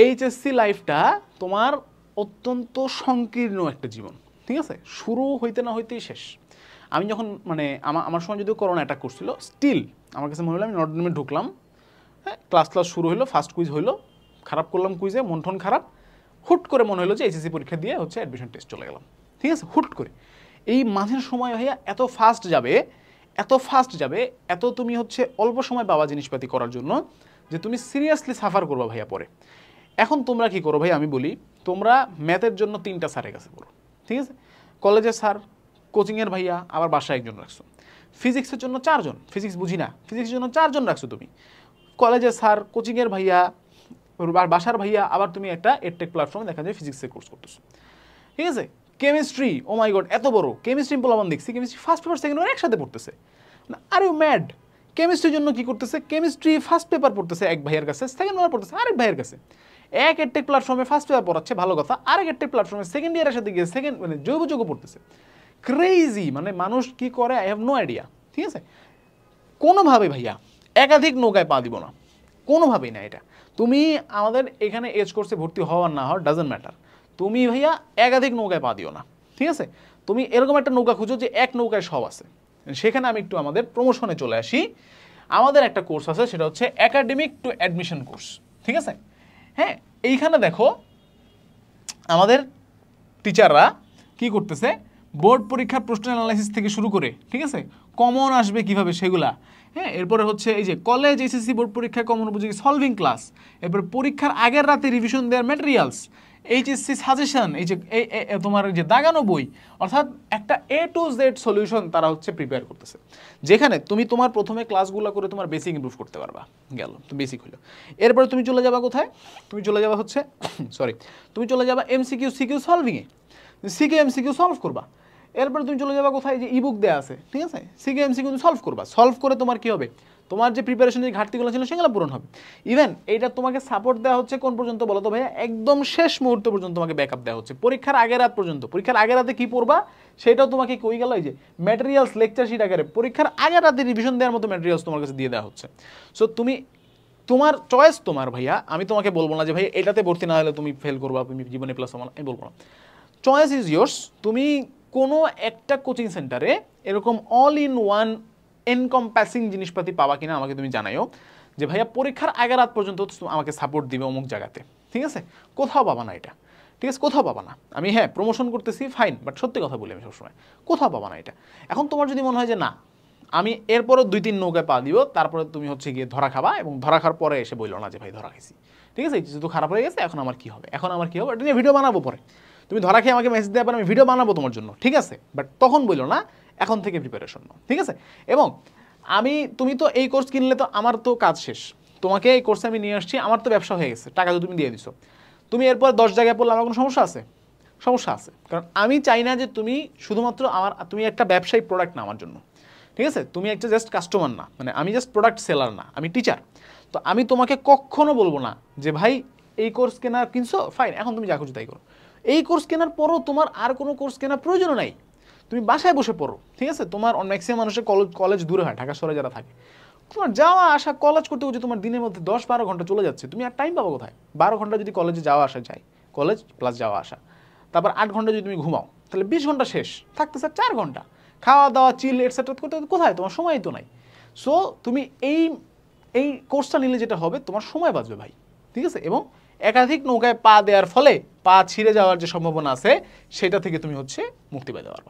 HSC লাইফটা তোমার অত্যন্ত সংকীর্ণ একটা জীবন, ঠিক আছে? শুরু হইতে না হইতেই শেষ। আমি যখন মানে আমার সময় যদিও করোনা অ্যাটাক করছিল, স্টিল আমার কাছে মনে হলো আমি নটরডেমে ঢুকলাম, হ্যাঁ, ক্লাস শুরু হলো, ফার্স্ট কুইজ হইলো, খারাপ করলাম কুইজে, মন টন খারাপ, হুট করে মনে হলো যে এইচএসসি পরীক্ষা দিয়ে হচ্ছে অ্যাডমিশন টেস্ট চলে গেলাম, ঠিক আছে? হুট করে এই মাঝের সময় ভাইয়া এত ফাস্ট যাবে, এত তুমি হচ্ছে অল্প সময় পাওয়া জিনিসপাতি করার জন্য যে তুমি সিরিয়াসলি সাফার করবা ভাইয়া পরে। এখন তোমরা কি করো ভাই আমি বলি, তোমরা ম্যাথের জন্য 3টা স্যারের কাছে পড়ো, ঠিক আছে? কলেজের স্যার, কোচিংয়ের ভাইয়া, আবার বাসায় একজন রাখছো। ফিজিক্সের জন্য 4 জন, ফিজিক্স বুঝি না, ফিজিক্সের জন্য 4 জন রাখছো তুমি। কলেজের স্যার, কোচিংয়ের ভাইয়া, বাসার ভাইয়া, আবার তুমি একটা এডটেক প্ল্যাটফর্মে দেখা যায় ফিজিক্সের কোর্স করতেছো, ঠিক আছে? কেমিস্ট্রি, ও মাই গড, এত বড় কেমিস্ট্রি পোলাবান দেখছি, chemistry first paper second paper একসাথে পড়তেছে। Are you mad? কেমিস্ট্রির জন্য কি করতেছে? কেমিস্ট্রি ফার্স্ট পেপার পড়তেছে এক ভাইয়ের কাছে, সেকেন্ড পেপার পড়তেছে আরেক ভাইয়ের কাছে। এক এডটেক প্ল্যাটফর্মে ফার্স্ট পেপার পড়াচ্ছে, ভালো কথা, আরেক এডটেক প্ল্যাটফর্মে সেকেন্ড ইয়ারের সাথে গিয়ে সেকেন্ড মানে জৈব যৌগ পড়তেছে। ক্রেজি, মানে মানুষ কি করে আই হ্যাভ নো আইডিয়া, ঠিক আছে? কোনোভাবে ভাইয়া একাধিক নৌকায় পা দিব না, কোনোভাবেই না। এটা তুমি আমাদের এখানে এজ কোর্সে ভর্তি হওয়ার না হওয়ার ডাজন্ট ম্যাটার, তুমি ভাইয়া একাধিক নৌকায় পা দিও না, ঠিক আছে? তুমি এরকম একটা নৌকা খুঁজো যে এক নৌকায় সব আছে। সেখানে আমি একটু আমাদের প্রমোশনে চলে আসি। আমাদের একটা কোর্স আছে, সেটা হচ্ছে একাডেমিক টু অ্যাডমিশন কোর্স, ঠিক আছে? হ্যাঁ, এইখানে দেখো আমাদের টিচাররা কি করতেছে, বোর্ড পরীক্ষার প্রশ্ন অ্যানালাইসিস থেকে শুরু করে, ঠিক আছে, কমন আসবে কিভাবে সেগুলা, হ্যাঁ, এরপরে হচ্ছে এই যে কলেজ এইচএসসি বোর্ড পরীক্ষায় কমন উপযোগী সলভিং ক্লাস, এরপর পরীক্ষার আগের রাতে রিভিশন দেওয়ার ম্যাটেরিয়ালস, এইচএসসি সাজেশন, এই যে তোমার যে দাগানো বই, অর্থাৎ একটা A to Z সলিউশন তারা হচ্ছে প্রিপেয়ার করতেছে, যেখানে তুমি তোমার প্রথমে ক্লাসগুলো করে তোমার বেসিক ইমপ্রুভ করতে পারবা। গেল তো বেসিক হলো। এরপরে তুমি চলে যাবা কোথায়? তুমি চলে যাবা হচ্ছে তুমি চলে যাবা MCQ CQ সলভিংয়ে, সিকে MCQ সলভ করবা। এরপরে তুমি চলে যাবা কোথায়? যে ইবুক দেওয়া আছে, ঠিক আছে, সিকে MCQ তুমি সলভ করবা। সলভ করে তোমার কি হবে? তোমার যে প্রিপারেশনের ঘাটতিগুলো ছিল সেগুলো পূরণ হবে। ইভেন এইটা তোমাকে সাপোর্ট দেওয়া হচ্ছে কোন পর্যন্ত বলো তো ভাইয়া? একদম শেষ মুহূর্ত পর্যন্ত তোমাকে ব্যাকআপ দেওয়া হচ্ছে, পরীক্ষার আগের রাত পর্যন্ত। পরীক্ষার আগের রাতে কি পড়বা সেটাও তোমাকে কই গেল, এই যে ম্যাটেরিয়ালস, লেকচার শিট আকারে পরীক্ষার আগের রাতে রিভিশন দেওয়ার মতো ম্যাটেরিয়ালস তোমার কাছে দিয়ে দেওয়া হচ্ছে। সো তুমি, তোমার চয়েস তোমার ভাইয়া, আমি তোমাকে বলবো না যে ভাই এটাতে ভর্তি না হলে তুমি ফেল করবা, তুমি জীবনে প্লাস আমার, আমি বলবো না। Choice is yours. তুমি কোনো একটা কোচিং সেন্টারে এরকম অল ইন ওয়ান এনকম্প্যাসিং জিনিসপাতি পাবা কিনা আমাকে তুমি জানাইও, যে ভাইয়া পরীক্ষার আগের রাত পর্যন্ত আমাকে সাপোর্ট দিবে অমুক জায়গাতে, ঠিক আছে? কোথাও পাবা না এটা, ঠিক আছে? কোথাও পাবা না। আমি হ্যাঁ প্রমোশন করতেছি, ফাইন, বাট সত্যি কথা বলি আমি সবসময়, কোথাও পাবা না এটা। এখন তোমার যদি মনে হয় যে না আমি এরপরও 2-3 নৌকায় পা দিব, তারপরে তুমি হচ্ছে গিয়ে ধরা খাবা, এবং ধরা খাওয়ার পরে এসে বললো না যে ভাই ধরা খাইছি, ঠিক আছে, যেহেতু খারাপ হয়ে গেছে, এখন আমার কি হবে, এটা নিয়ে ভিডিও বানাবো পরে। তুমি ধরা খেয়ে আমাকে মেসেজ দেওয়ার পর আমি ভিডিও বানাবো তোমার জন্য, ঠিক আছে? বাট তখন বললো না, এখন থেকে প্রিপারেশন নাও, ঠিক আছে? এবং তুমি তো এই কোর্স কিনলে তো আমার তো কাজ শেষ, তোমাকে এই কোর্সে আমি নিয়ে আসছি, আমার তো ব্যবসা হয়ে গেছে, টাকা তো তুমি দিয়ে দিছো। তুমি এরপর 10 জায়গায় পড়লে আমার কোনো সমস্যা আছে? সমস্যা আছে, কারণ আমি চাই না যে তুমি শুধুমাত্র তুমি একটা ব্যবসায়িক প্রোডাক্ট না আমার জন্য, ঠিক আছে? তুমি একটা জাস্ট কাস্টমার না, মানে আমি জাস্ট প্রোডাক্ট সেলার না, আমি টিচার। তো আমি তোমাকে কখনো বলবো না যে ভাই এই কোর্স কেনার কিনছো, ফাইন, এখন তুমি যা খুশি তাই করো। এই কোর্স কেনার পরও তোমার আর কোনো কোর্স কেনার প্রয়োজন নাই, তুমি বাসায় বসে পড়ো, ঠিক আছে? তোমার ম্যাক্সিমাম মানুষের কলেজ দূরে হয়, ঢাকা শহরে যারা থাকে, তোমার যাওয়া আসা কলেজ করতে করতে তোমার দিনের মধ্যে 10-12 ঘন্টা চলে যাচ্ছে, তুমি আর টাইম পাবো কোথায়? 12 ঘন্টা যদি কলেজে যাওয়া আসা যায়, কলেজ প্লাস যাওয়া আসা, তারপর 8 ঘন্টা যদি তুমি ঘুমাও, তাহলে 20 ঘন্টা শেষ, থাকতে স্যার 4 ঘন্টা খাওয়া দাওয়া, চিল এটসেট্রা করতে কোথায় তোমার সময় তো নাই। সো তুমি এই কোর্সটা নিলে যেটা হবে, তোমার সময় বাঁচবে ভাই, ঠিক আছে? এবং একাধিক নৌকায় পা দেওয়ার ফলে পা ছিঁড়ে যাওয়ার যে সম্ভাবনা আছে সেটা থেকে তুমি হচ্ছে মুক্তি পেতে পারবা।